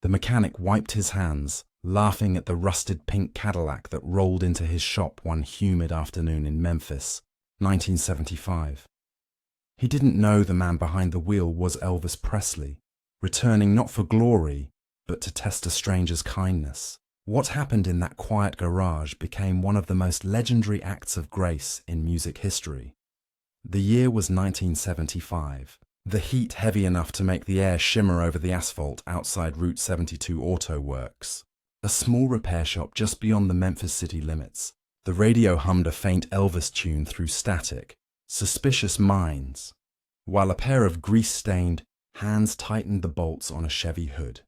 The mechanic wiped his hands, laughing at the rusted pink Cadillac that rolled into his shop one humid afternoon in Memphis, 1975. He didn't know the man behind the wheel was Elvis Presley, returning not for glory, but to test a stranger's kindness. What happened in that quiet garage became one of the most legendary acts of grace in music history. The year was 1975, the heat heavy enough to make the air shimmer over the asphalt outside Route 72 Auto Works, a small repair shop just beyond the Memphis city limits. The radio hummed a faint Elvis tune through static, Suspicious Minds, while a pair of grease-stained hands tightened the bolts on a Chevy hood.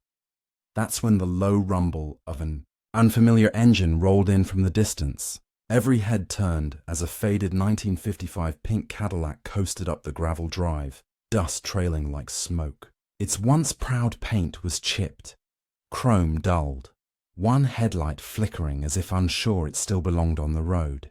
That's when the low rumble of an unfamiliar engine rolled in from the distance. Every head turned as a faded 1955 pink Cadillac coasted up the gravel drive, dust trailing like smoke. Its once proud paint was chipped, chrome dulled, one headlight flickering as if unsure it still belonged on the road.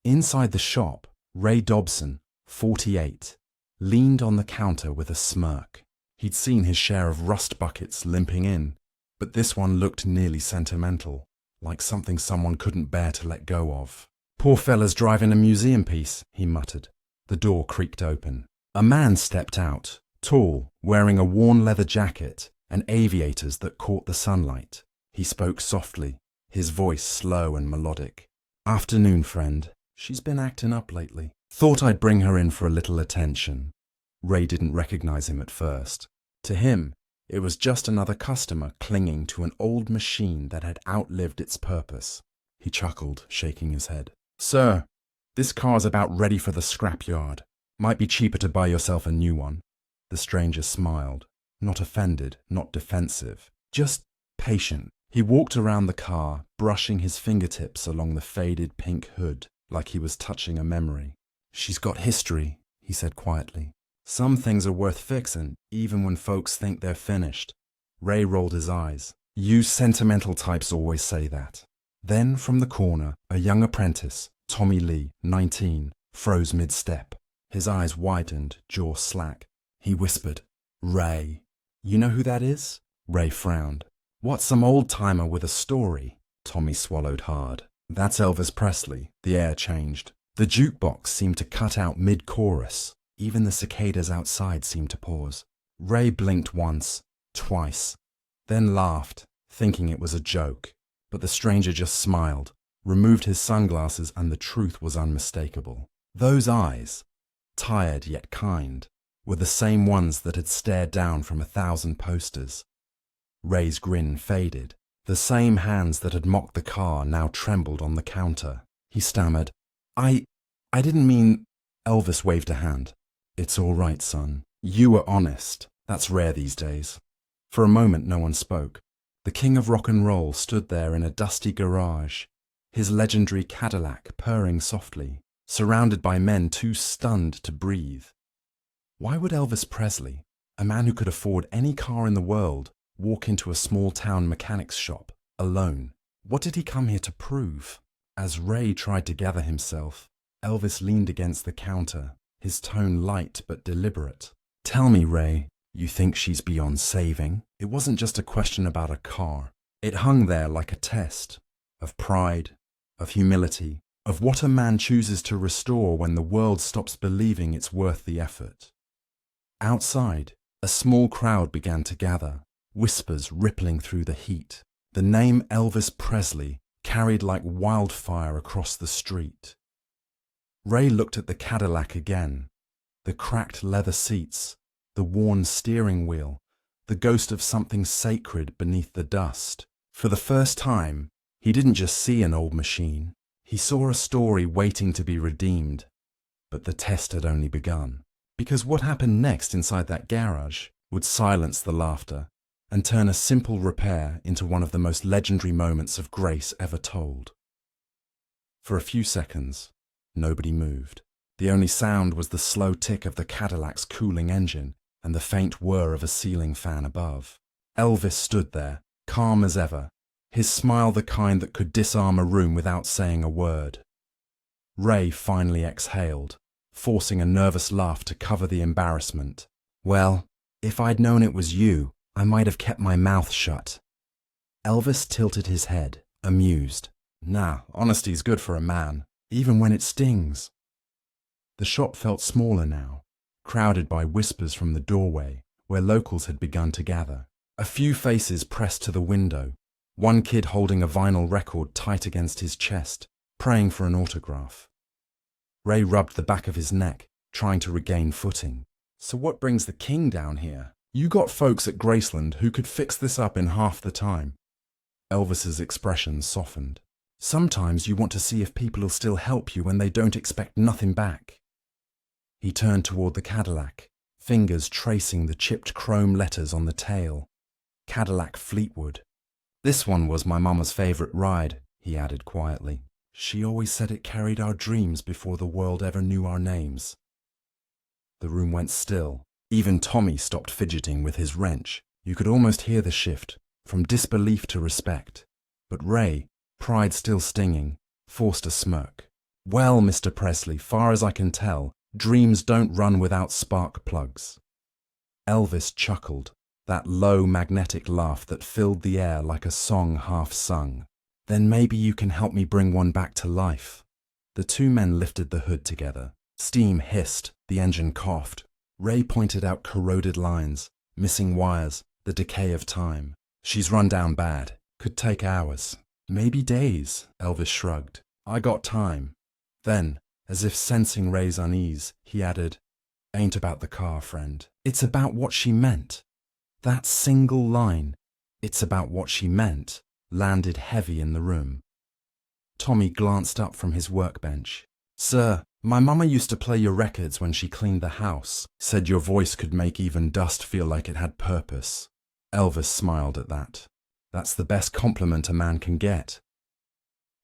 Inside the shop, Ray Dobson, 48, leaned on the counter with a smirk. He'd seen his share of rust buckets limping in, but this one looked nearly sentimental, like something someone couldn't bear to let go of. "Poor fella's driving a museum piece," he muttered. The door creaked open. A man stepped out, tall, wearing a worn leather jacket and aviators that caught the sunlight. He spoke softly, his voice slow and melodic. "Afternoon, friend. She's been acting up lately. Thought I'd bring her in for a little attention." Ray didn't recognize him at first. To him, it was just another customer clinging to an old machine that had outlived its purpose. He chuckled, shaking his head. "Sir, this car's about ready for the scrapyard. Might be cheaper to buy yourself a new one." The stranger smiled, not offended, not defensive, just patient. He walked around the car, brushing his fingertips along the faded pink hood, like he was touching a memory. "She's got history," he said quietly. "Some things are worth fixing, even when folks think they're finished." Ray rolled his eyes. "You sentimental types always say that." Then, from the corner, a young apprentice, Tommy Lee, 19, froze mid-step. His eyes widened, jaw slack. He whispered, "Ray." "You know who that is?" Ray frowned. "What's some old-timer with a story?" Tommy swallowed hard. "That's Elvis Presley." The air changed. The jukebox seemed to cut out mid-chorus. Even the cicadas outside seemed to pause. Ray blinked once, twice, then laughed, thinking it was a joke. But the stranger just smiled, removed his sunglasses, and the truth was unmistakable. Those eyes, tired yet kind, were the same ones that had stared down from 1,000 posters. Ray's grin faded. The same hands that had mocked the car now trembled on the counter. He stammered, I didn't mean..." Elvis waved a hand. "It's all right, son. You were honest. That's rare these days." For a moment no one spoke. The king of rock and roll stood there in a dusty garage, his legendary Cadillac purring softly, surrounded by men too stunned to breathe. Why would Elvis Presley, a man who could afford any car in the world, walk into a small-town mechanic's shop, alone? What did he come here to prove? As Ray tried to gather himself, Elvis leaned against the counter, his tone light but deliberate. "Tell me, Ray, you think she's beyond saving?" It wasn't just a question about a car. It hung there like a test of pride, of humility, of what a man chooses to restore when the world stops believing it's worth the effort. Outside, a small crowd began to gather, whispers rippling through the heat. The name Elvis Presley carried like wildfire across the street. Ray looked at the Cadillac again, the cracked leather seats, the worn steering wheel, the ghost of something sacred beneath the dust. For the first time, he didn't just see an old machine. He saw a story waiting to be redeemed. But the test had only begun. Because what happened next inside that garage would silence the laughter and turn a simple repair into one of the most legendary moments of grace ever told. For a few seconds, nobody moved. The only sound was the slow tick of the Cadillac's cooling engine and the faint whir of a ceiling fan above. Elvis stood there, calm as ever, his smile the kind that could disarm a room without saying a word. Ray finally exhaled, forcing a nervous laugh to cover the embarrassment. "Well, if I'd known it was you, I might have kept my mouth shut. Elvis tilted his head, amused. Nah, honesty's good for a man, even when it stings. The shop felt smaller now, crowded by whispers from the doorway, where locals had begun to gather. A few faces pressed to the window, one kid holding a vinyl record tight against his chest, praying for an autograph. Ray rubbed the back of his neck, trying to regain footing. So what brings the king down here? You got folks at Graceland who could fix this up in half the time. Elvis's expression softened. Sometimes you want to see if people will still help you when they don't expect nothing back. He turned toward the Cadillac, fingers tracing the chipped chrome letters on the tail. Cadillac Fleetwood. This one was my mama's favorite ride, he added quietly. She always said it carried our dreams before the world ever knew our names. The room went still. Even Tommy stopped fidgeting with his wrench. You could almost hear the shift, from disbelief to respect. But Ray, pride still stinging, forced a smirk. Well, Mr. Presley, far as I can tell, dreams don't run without spark plugs. Elvis chuckled, that low magnetic laugh that filled the air like a song half sung. Then maybe you can help me bring one back to life. The two men lifted the hood together. Steam hissed, the engine coughed. Ray pointed out corroded lines, missing wires, the decay of time. She's run down bad. Could take hours. Maybe days, Elvis shrugged. I got time. Then, as if sensing Ray's unease, he added, Ain't about the car, friend. It's about what she meant. That single line, it's about what she meant, landed heavy in the room. Tommy glanced up from his workbench. Sir, my mama used to play your records when she cleaned the house, said your voice could make even dust feel like it had purpose. Elvis smiled at that. That's the best compliment a man can get.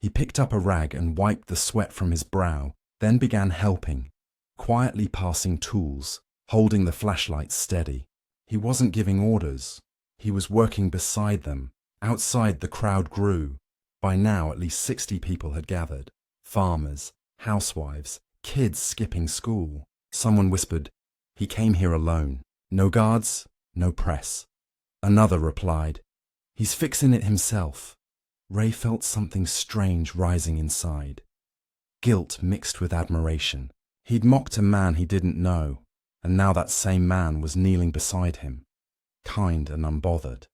He picked up a rag and wiped the sweat from his brow, then began helping, quietly passing tools, holding the flashlight steady. He wasn't giving orders. He was working beside them. Outside, the crowd grew. By now, at least 60 people had gathered. Farmers, housewives, kids skipping school. Someone whispered, He came here alone. No guards, no press. Another replied, He's fixing it himself. Ray felt something strange rising inside. Guilt mixed with admiration. He'd mocked a man he didn't know, and now that same man was kneeling beside him, kind and unbothered.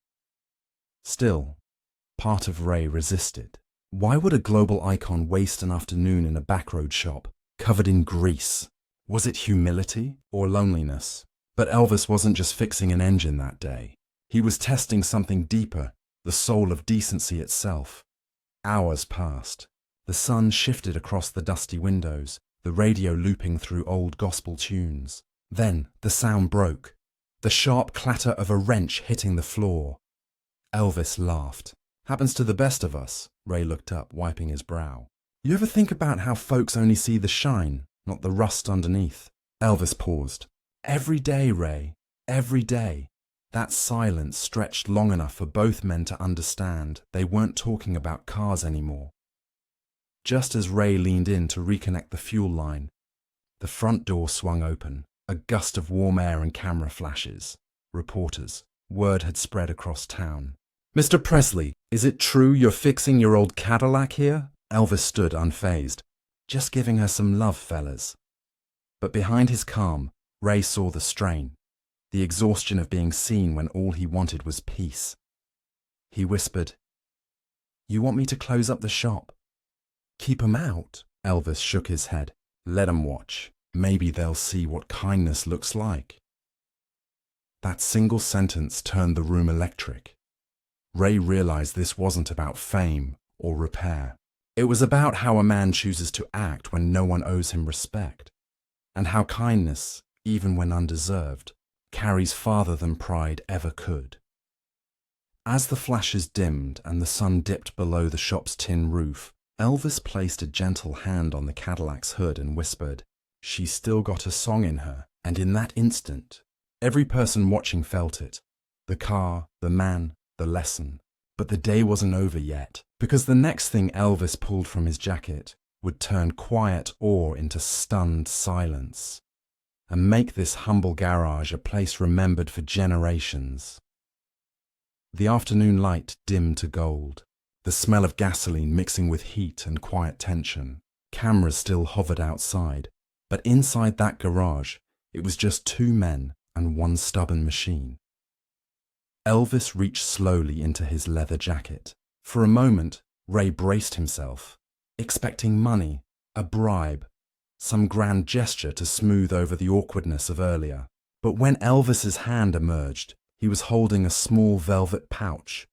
Still, part of Ray resisted. Why would a global icon waste an afternoon in a backroad shop, covered in grease? Was it humility or loneliness? But Elvis wasn't just fixing an engine that day. He was testing something deeper, the soul of decency itself. Hours passed. The sun shifted across the dusty windows, the radio looping through old gospel tunes. Then the sound broke, the sharp clatter of a wrench hitting the floor. Elvis laughed. Happens to the best of us. Ray looked up, wiping his brow. You ever think about how folks only see the shine, not the rust underneath? Elvis paused. Every day, Ray, every day. That silence stretched long enough for both men to understand they weren't talking about cars anymore. Just as Ray leaned in to reconnect the fuel line, the front door swung open, a gust of warm air and camera flashes. Reporters. Word had spread across town. Mr. Presley, is it true you're fixing your old Cadillac here? Elvis stood unfazed. Just giving her some love, fellas. But behind his calm, Ray saw the strain, the exhaustion of being seen when all he wanted was peace. He whispered, You want me to close up the shop? Keep 'em out? Elvis shook his head. Let 'em watch. Maybe they'll see what kindness looks like. That single sentence turned the room electric. Ray realized this wasn't about fame or repair. It was about how a man chooses to act when no one owes him respect, and how kindness, even when undeserved, carries farther than pride ever could. As the flashes dimmed and the sun dipped below the shop's tin roof, Elvis placed a gentle hand on the Cadillac's hood and whispered, She's still got a song in her. And in that instant, every person watching felt it. The car, the man, the lesson. But the day wasn't over yet, because the next thing Elvis pulled from his jacket would turn quiet awe into stunned silence, and make this humble garage a place remembered for generations. The afternoon light dimmed to gold. The smell of gasoline mixing with heat and quiet tension. Cameras still hovered outside, but inside that garage, it was just two men and one stubborn machine. Elvis reached slowly into his leather jacket. For a moment, Ray braced himself, expecting money, a bribe, some grand gesture to smooth over the awkwardness of earlier. But when Elvis's hand emerged, he was holding a small velvet pouch.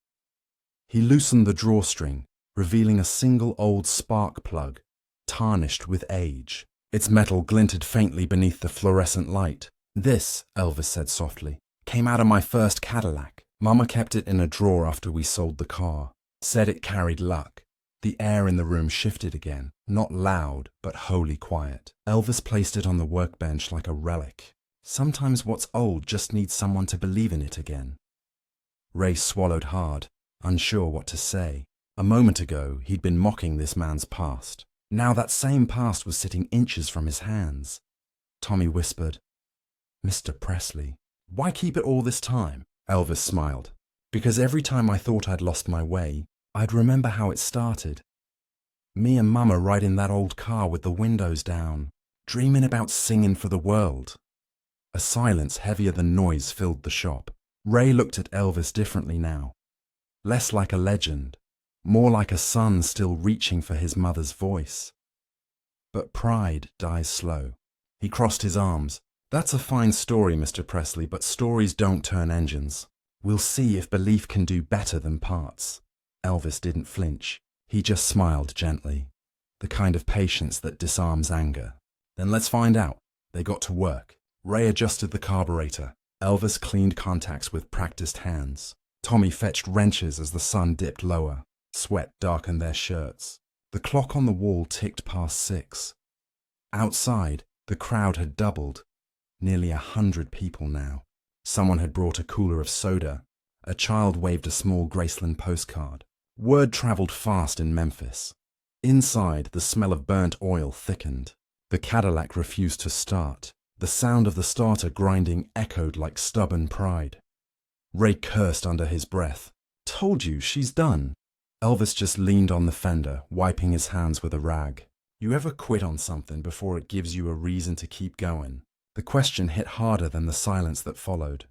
He loosened the drawstring, revealing a single old spark plug, tarnished with age. Its metal glinted faintly beneath the fluorescent light. "This," Elvis said softly, "came out of my first Cadillac. Mama kept it in a drawer after we sold the car. Said it carried luck." The air in the room shifted again, not loud, but wholly quiet. Elvis placed it on the workbench like a relic. Sometimes what's old just needs someone to believe in it again. Ray swallowed hard, unsure what to say. A moment ago, he'd been mocking this man's past. Now that same past was sitting inches from his hands. Tommy whispered, "Mr. Presley, why keep it all this time?" Elvis smiled. "Because every time I thought I'd lost my way, I'd remember how it started. Me and Mama riding that old car with the windows down, dreaming about singing for the world." A silence heavier than noise filled the shop. Ray looked at Elvis differently now. Less like a legend, more like a son still reaching for his mother's voice. But pride dies slow. He crossed his arms. "That's a fine story, Mr. Presley, but stories don't turn engines. We'll see if belief can do better than parts." Elvis didn't flinch. He just smiled gently, the kind of patience that disarms anger. "Then let's find out." They got to work. Ray adjusted the carburetor. Elvis cleaned contacts with practiced hands. Tommy fetched wrenches as the sun dipped lower. Sweat darkened their shirts. The clock on the wall ticked past 6. Outside, the crowd had doubled. Nearly 100 people now. Someone had brought a cooler of soda. A child waved a small Graceland postcard. Word traveled fast in Memphis. Inside, the smell of burnt oil thickened. The Cadillac refused to start. The sound of the starter grinding echoed like stubborn pride. Ray cursed under his breath. "Told you, she's done." Elvis just leaned on the fender, wiping his hands with a rag. "You ever quit on something before it gives you a reason to keep going?" The question hit harder than the silence that followed.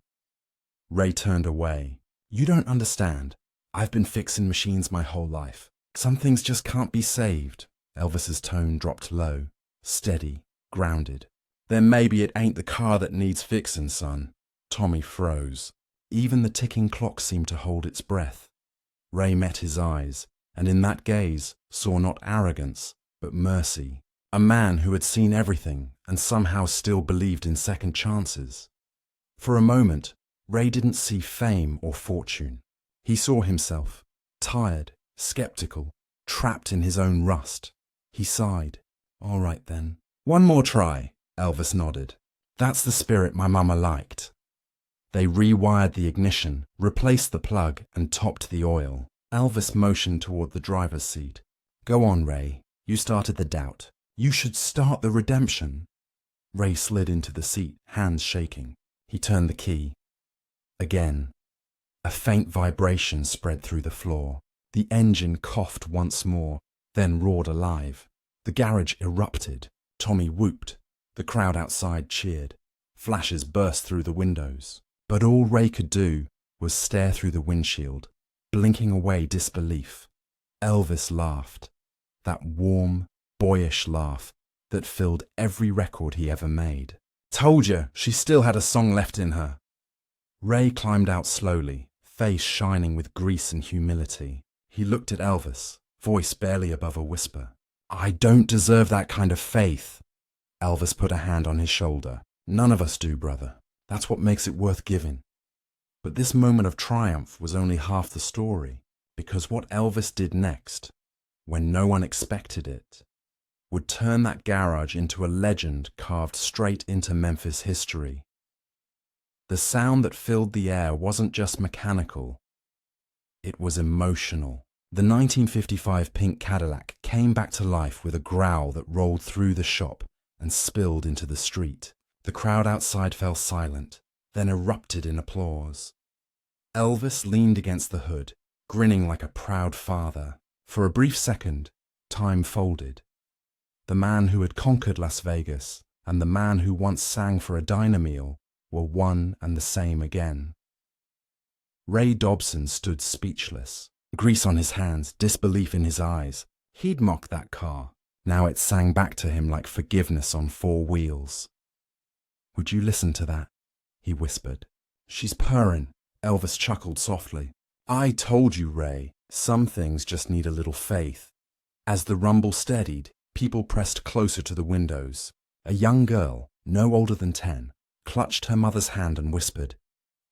Ray turned away. "You don't understand. I've been fixing machines my whole life. Some things just can't be saved." Elvis's tone dropped low, steady, grounded. "Then maybe it ain't the car that needs fixin', son." Tommy froze. Even the ticking clock seemed to hold its breath. Ray met his eyes, and in that gaze saw not arrogance, but mercy. A man who had seen everything and somehow still believed in second chances. For a moment, Ray didn't see fame or fortune. He saw himself, tired, skeptical, trapped in his own rust. He sighed. "All right then. One more try." Elvis nodded. "That's the spirit my mama liked." They rewired the ignition, replaced the plug, and topped the oil. Elvis motioned toward the driver's seat. "Go on, Ray. You started the doubt. You should start the redemption." Ray slid into the seat, hands shaking. He turned the key. Again. A faint vibration spread through the floor. The engine coughed once more, then roared alive. The garage erupted. Tommy whooped. The crowd outside cheered. Flashes burst through the windows. But all Ray could do was stare through the windshield, blinking away disbelief. Elvis laughed. That warm, boyish laugh that filled every record he ever made. "Told you, she still had a song left in her." Ray climbed out slowly, face shining with grease and humility. He looked at Elvis, voice barely above a whisper. "I don't deserve that kind of faith." Elvis put a hand on his shoulder. "None of us do, brother. That's what makes it worth giving." But this moment of triumph was only half the story, because what Elvis did next, when no one expected it, would turn that garage into a legend carved straight into Memphis history. The sound that filled the air wasn't just mechanical, it was emotional. The 1955 pink Cadillac came back to life with a growl that rolled through the shop and spilled into the street. The crowd outside fell silent, then erupted in applause. Elvis leaned against the hood, grinning like a proud father. For a brief second, time folded. The man who had conquered Las Vegas and the man who once sang for a diner meal were one and the same again. Ray Dobson stood speechless, grease on his hands, disbelief in his eyes. He'd mocked that car. Now it sang back to him like forgiveness on four wheels. "Would you listen to that?" he whispered. "She's purring." Elvis chuckled softly. "I told you, Ray, some things just need a little faith." As the rumble steadied, people pressed closer to the windows. A young girl, no older than 10, clutched her mother's hand and whispered,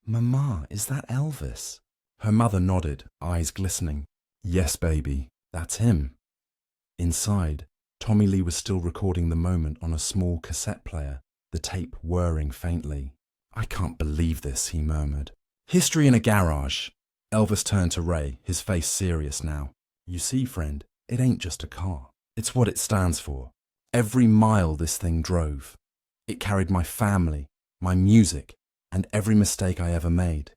"Mama, is that Elvis?" Her mother nodded, eyes glistening. "Yes, baby, that's him." Inside, Tommy Lee was still recording the moment on a small cassette player, the tape whirring faintly. "I can't believe this," he murmured. "History in a garage." Elvis turned to Ray, his face serious now. "You see, friend, it ain't just a car. It's what it stands for. Every mile this thing drove. It carried my family, my music, and every mistake I ever made."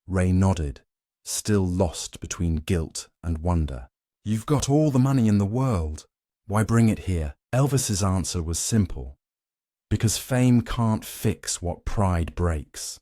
Ray nodded, still lost between guilt and wonder. "You've got all the money in the world. Why bring it here?" Elvis's answer was simple. Because fame can't fix what pride breaks.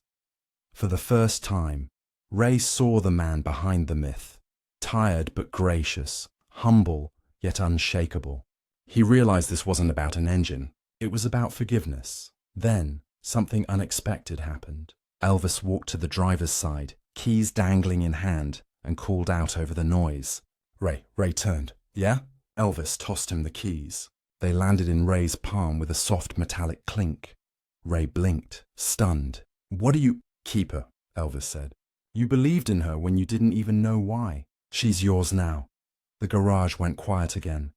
For the first time, Ray saw the man behind the myth, tired but gracious, humble yet unshakable. He realized this wasn't about an engine. It was about forgiveness. Then, something unexpected happened. Elvis walked to the driver's side, keys dangling in hand, and called out over the noise. Ray turned. "Yeah?" Elvis tossed him the keys. They landed in Ray's palm with a soft metallic clink. Ray blinked, stunned. "What are you—" "Keep her," Elvis said. "You believed in her when you didn't even know why. She's yours now." The garage went quiet again.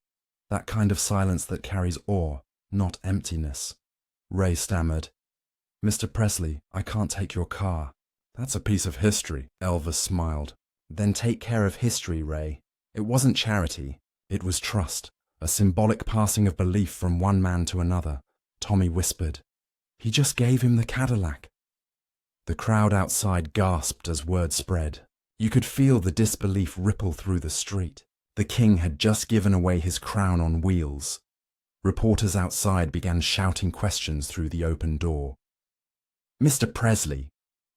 That kind of silence that carries awe, not emptiness. Ray stammered, "Mr. Presley, I can't take your car." "That's a piece of history," Elvis smiled. "Then take care of history, Ray. It wasn't charity. It was trust, a symbolic passing of belief from one man to another." Tommy whispered, "He just gave him the Cadillac." The crowd outside gasped as word spread. You could feel the disbelief ripple through the street. The king had just given away his crown on wheels. Reporters outside began shouting questions through the open door. "Mr. Presley,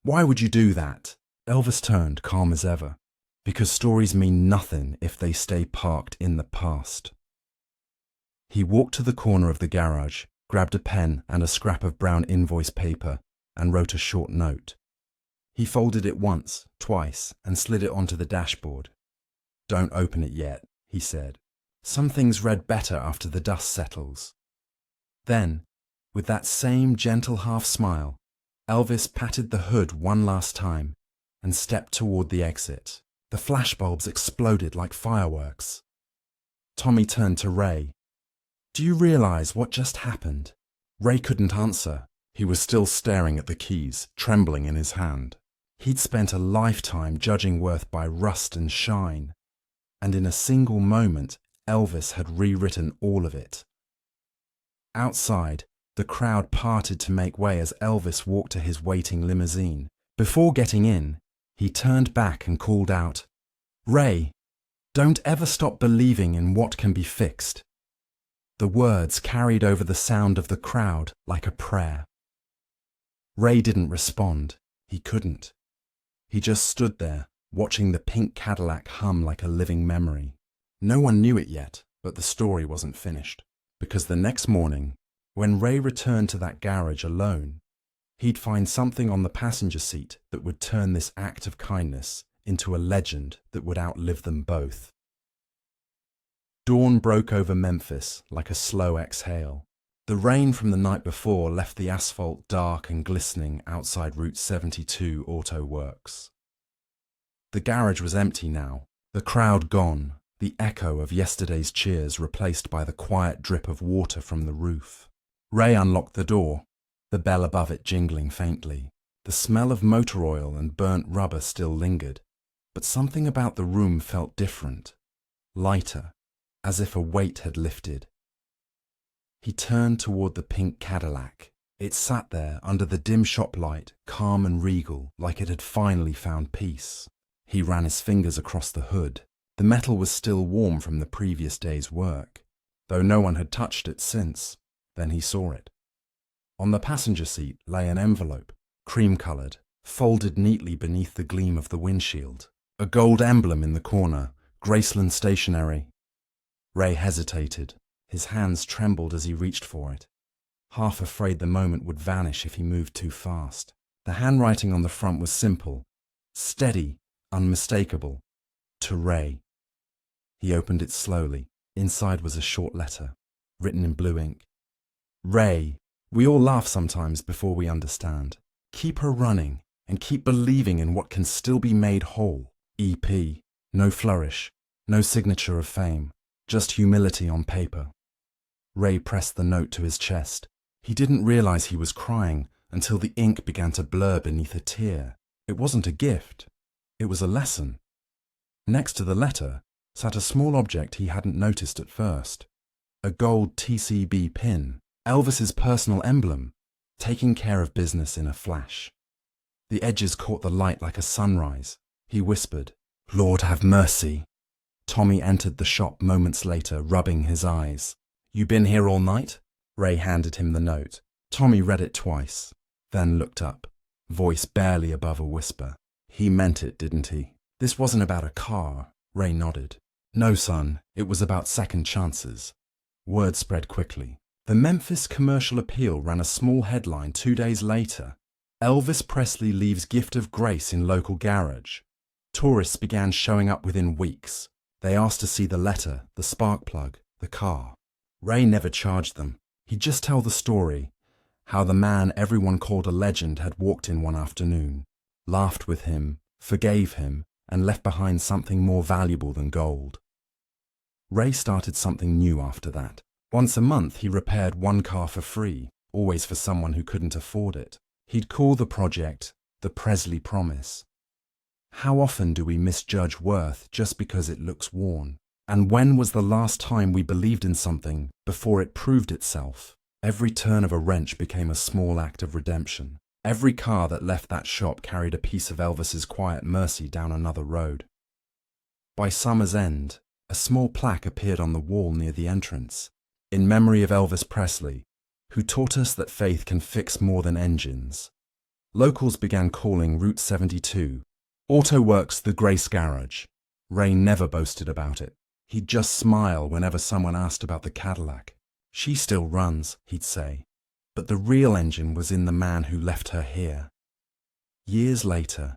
why would you do that?" Elvis turned, calm as ever. "Because stories mean nothing if they stay parked in the past." He walked to the corner of the garage, grabbed a pen and a scrap of brown invoice paper, and wrote a short note. He folded it once, twice, and slid it onto the dashboard. "Don't open it yet," he said. "Some things read better after the dust settles." Then, with that same gentle half-smile, Elvis patted the hood one last time and stepped toward the exit. The flashbulbs exploded like fireworks. Tommy turned to Ray. "Do you realize what just happened?" Ray couldn't answer. He was still staring at the keys, trembling in his hand. He'd spent a lifetime judging worth by rust and shine, and in a single moment, Elvis had rewritten all of it. Outside, the crowd parted to make way as Elvis walked to his waiting limousine. Before getting in, he turned back and called out, "Ray, don't ever stop believing in what can be fixed." The words carried over the sound of the crowd like a prayer. Ray didn't respond. He couldn't. He just stood there, watching the pink Cadillac hum like a living memory. No one knew it yet, but the story wasn't finished. Because the next morning, when Ray returned to that garage alone, he'd find something on the passenger seat that would turn this act of kindness into a legend that would outlive them both. Dawn broke over Memphis like a slow exhale. The rain from the night before left the asphalt dark and glistening outside Route 72 Auto Works. The garage was empty now, the crowd gone, the echo of yesterday's cheers replaced by the quiet drip of water from the roof. Ray unlocked the door, the bell above it jingling faintly. The smell of motor oil and burnt rubber still lingered, but something about the room felt different, lighter, as if a weight had lifted. He turned toward the pink Cadillac. It sat there under the dim shop light, calm and regal, like it had finally found peace. He ran his fingers across the hood. The metal was still warm from the previous day's work, though no one had touched it since. Then he saw it. On the passenger seat lay an envelope, cream-coloured, folded neatly beneath the gleam of the windshield. A gold emblem in the corner, Graceland Stationery. Ray hesitated. His hands trembled as he reached for it, half afraid the moment would vanish if he moved too fast. The handwriting on the front was simple, steady, unmistakable. To Ray. He opened it slowly. Inside was a short letter, written in blue ink. Ray, we all laugh sometimes before we understand. Keep her running and keep believing in what can still be made whole. EP. No flourish, no signature of fame, just humility on paper. Ray pressed the note to his chest. He didn't realize he was crying until the ink began to blur beneath a tear. It wasn't a gift. It was a lesson. Next to the letter sat a small object he hadn't noticed at first. A gold TCB pin, Elvis's personal emblem, taking care of business in a flash. The edges caught the light like a sunrise. He whispered, Lord have mercy. Tommy entered the shop moments later, rubbing his eyes. You been here all night? Ray handed him the note. Tommy read it twice, then looked up, voice barely above a whisper. He meant it, didn't he? This wasn't about a car. Ray nodded. No, son, it was about second chances. Word spread quickly. The Memphis Commercial Appeal ran a small headline 2 days later. Elvis Presley leaves gift of grace in local garage. Tourists began showing up within weeks. They asked to see the letter, the spark plug, the car. Ray never charged them. He'd just tell the story, how the man everyone called a legend had walked in one afternoon, laughed with him, forgave him, and left behind something more valuable than gold. Ray started something new after that. Once a month he repaired one car for free, always for someone who couldn't afford it. He'd call the project the Presley Promise. How often do we misjudge worth just because it looks worn? And when was the last time we believed in something before it proved itself? Every turn of a wrench became a small act of redemption. Every car that left that shop carried a piece of Elvis's quiet mercy down another road. By summer's end, a small plaque appeared on the wall near the entrance, in memory of Elvis Presley, who taught us that faith can fix more than engines. Locals began calling Route 72 Auto Works the Grace Garage. Ray never boasted about it. He'd just smile whenever someone asked about the Cadillac. She still runs, he'd say, but the real engine was in the man who left her here. Years later,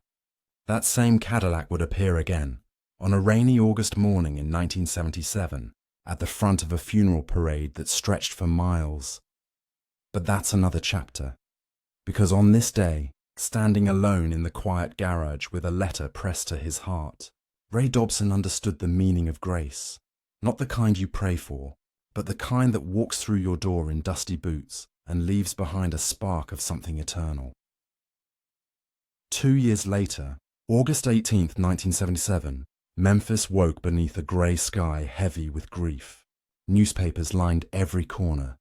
that same Cadillac would appear again, on a rainy August morning in 1977, at the front of a funeral parade that stretched for miles. But that's another chapter, because on this day, standing alone in the quiet garage with a letter pressed to his heart, Ray Dobson understood the meaning of grace, not the kind you pray for, but the kind that walks through your door in dusty boots and leaves behind a spark of something eternal. 2 years later, August 18th, 1977, Memphis woke beneath a grey sky heavy with grief. Newspapers lined every corner.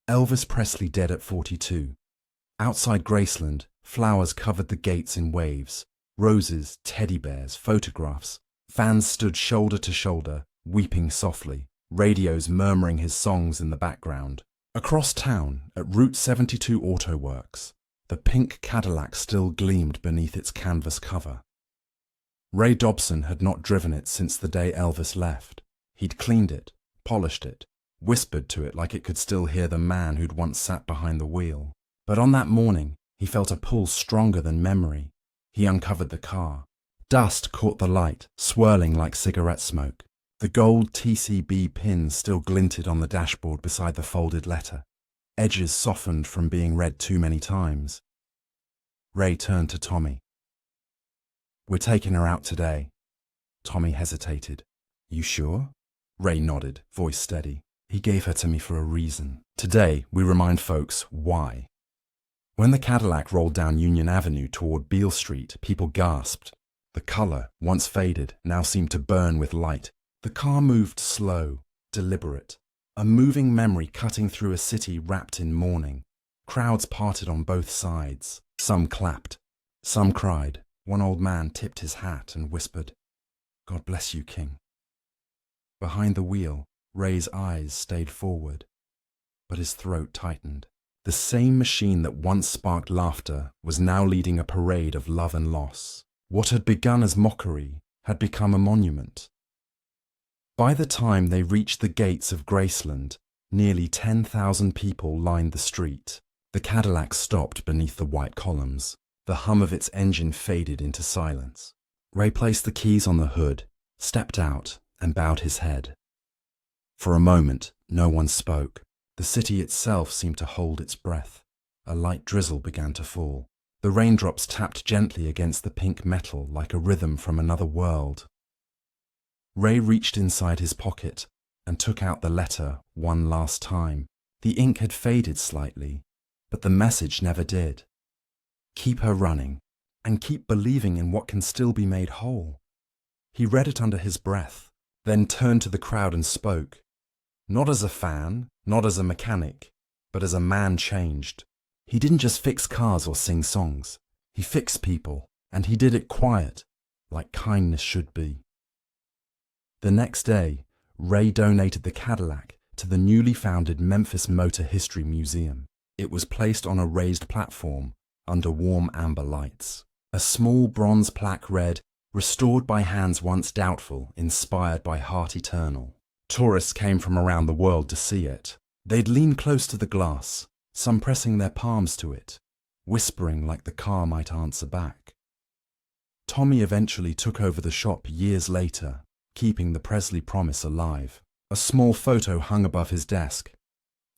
Elvis Presley dead at 42. Outside Graceland, flowers covered the gates in waves. Roses, teddy bears, photographs. Fans stood shoulder to shoulder, weeping softly, radios murmuring his songs in the background. Across town, at Route 72 Auto Works, the pink Cadillac still gleamed beneath its canvas cover. Ray Dobson had not driven it since the day Elvis left. He'd cleaned it, polished it, whispered to it like it could still hear the man who'd once sat behind the wheel. But on that morning, he felt a pull stronger than memory. He uncovered the car. Dust caught the light, swirling like cigarette smoke. The gold TCB pins still glinted on the dashboard beside the folded letter, edges softened from being read too many times. Ray turned to Tommy. We're taking her out today. Tommy hesitated. You sure? Ray nodded, voice steady. He gave her to me for a reason. Today, we remind folks why. When the Cadillac rolled down Union Avenue toward Beale Street, people gasped. The color, once faded, now seemed to burn with light. The car moved slow, deliberate, a moving memory cutting through a city wrapped in mourning. Crowds parted on both sides. Some clapped. Some cried. One old man tipped his hat and whispered, "God bless you, King." Behind the wheel, Ray's eyes stayed forward, but his throat tightened. The same machine that once sparked laughter was now leading a parade of love and loss. What had begun as mockery had become a monument. By the time they reached the gates of Graceland, nearly 10,000 people lined the street. The Cadillac stopped beneath the white columns. The hum of its engine faded into silence. Ray placed the keys on the hood, stepped out, and bowed his head. For a moment, no one spoke. The city itself seemed to hold its breath. A light drizzle began to fall. The raindrops tapped gently against the pink metal like a rhythm from another world. Ray reached inside his pocket and took out the letter one last time. The ink had faded slightly, but the message never did. Keep her running, and keep believing in what can still be made whole. He read it under his breath, then turned to the crowd and spoke. Not as a fan, not as a mechanic, but as a man changed. He didn't just fix cars or sing songs. He fixed people, and he did it quiet, like kindness should be. The next day, Ray donated the Cadillac to the newly founded Memphis Motor History Museum. It was placed on a raised platform under warm amber lights. A small bronze plaque read, "Restored by hands once doubtful, inspired by heart eternal." Tourists came from around the world to see it. They'd lean close to the glass, some pressing their palms to it, whispering like the car might answer back. Tommy eventually took over the shop years later, keeping the Presley promise alive. A small photo hung above his desk.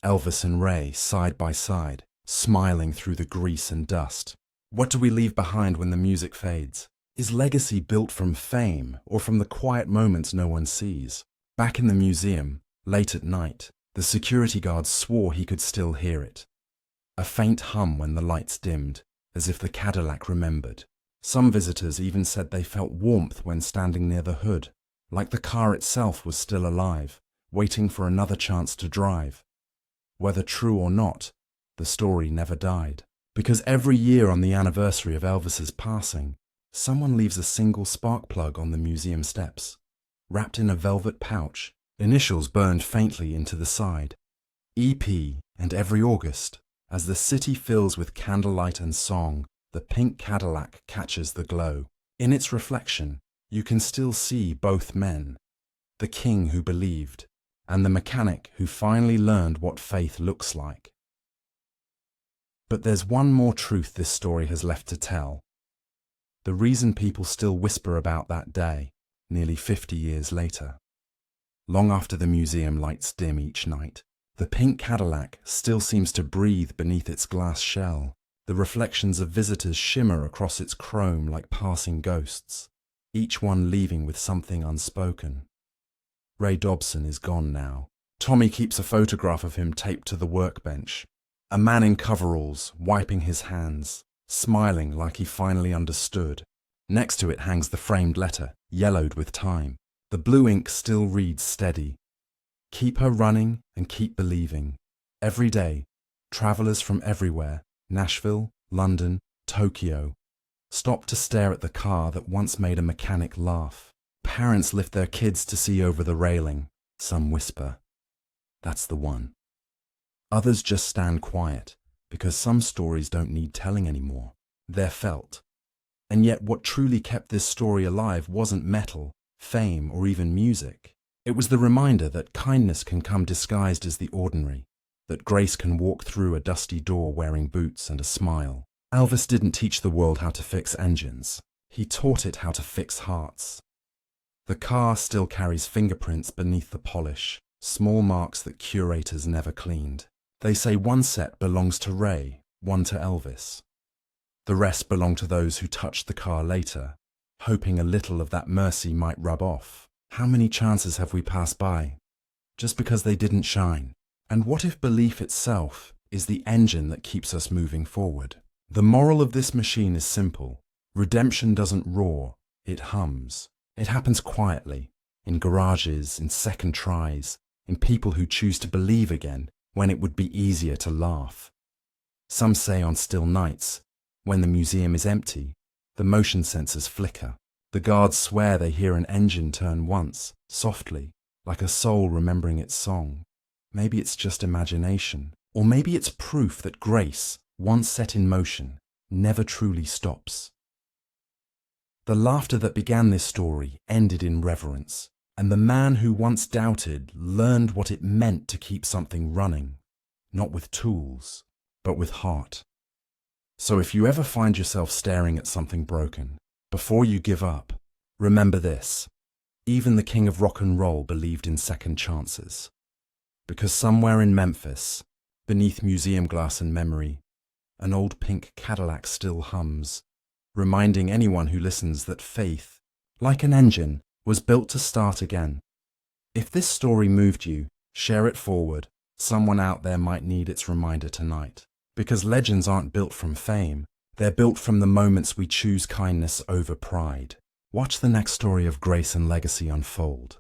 Elvis and Ray side by side, smiling through the grease and dust. What do we leave behind when the music fades? Is legacy built from fame or from the quiet moments no one sees? Back in the museum, late at night, the security guard swore he could still hear it. A faint hum when the lights dimmed, as if the Cadillac remembered. Some visitors even said they felt warmth when standing near the hood, like the car itself was still alive, waiting for another chance to drive. Whether true or not, the story never died. Because every year on the anniversary of Elvis's passing, someone leaves a single spark plug on the museum steps. Wrapped in a velvet pouch, initials burned faintly into the side. EP, and every August, as the city fills with candlelight and song, the pink Cadillac catches the glow. In its reflection, you can still see both men, the king who believed, and the mechanic who finally learned what faith looks like. But there's one more truth this story has left to tell. The reason people still whisper about that day, nearly 50 years later. Long after the museum lights dim each night, the pink Cadillac still seems to breathe beneath its glass shell. The reflections of visitors shimmer across its chrome like passing ghosts, each one leaving with something unspoken. Ray Dobson is gone now. Tommy keeps a photograph of him taped to the workbench. A man in coveralls, wiping his hands, smiling like he finally understood. Next to it hangs the framed letter, yellowed with time. The blue ink still reads steady. Keep her running and keep believing. Every day, travelers from everywhere, Nashville, London, Tokyo, stop to stare at the car that once made a mechanic laugh. Parents lift their kids to see over the railing. Some whisper, "That's the one." Others just stand quiet, because some stories don't need telling anymore. They're felt. And yet what truly kept this story alive wasn't metal, fame, or even music. It was the reminder that kindness can come disguised as the ordinary, that grace can walk through a dusty door wearing boots and a smile. Elvis didn't teach the world how to fix engines. He taught it how to fix hearts. The car still carries fingerprints beneath the polish, small marks that curators never cleaned. They say one set belongs to Ray, one to Elvis. The rest belong to those who touched the car later, hoping a little of that mercy might rub off. How many chances have we passed by, just because they didn't shine? And what if belief itself is the engine that keeps us moving forward? The moral of this machine is simple. Redemption doesn't roar, it hums. It happens quietly, in garages, in second tries, in people who choose to believe again when it would be easier to laugh. Some say on still nights, when the museum is empty, the motion sensors flicker. The guards swear they hear an engine turn once, softly, like a soul remembering its song. Maybe it's just imagination, or maybe it's proof that grace, once set in motion, never truly stops. The laughter that began this story ended in reverence, and the man who once doubted learned what it meant to keep something running, not with tools, but with heart. So if you ever find yourself staring at something broken, before you give up, remember this: even the king of rock and roll believed in second chances. Because somewhere in Memphis, beneath museum glass and memory, an old pink Cadillac still hums, reminding anyone who listens that faith, like an engine, was built to start again. If this story moved you, share it forward. Someone out there might need its reminder tonight. Because legends aren't built from fame, they're built from the moments we choose kindness over pride. Watch the next story of grace and legacy unfold.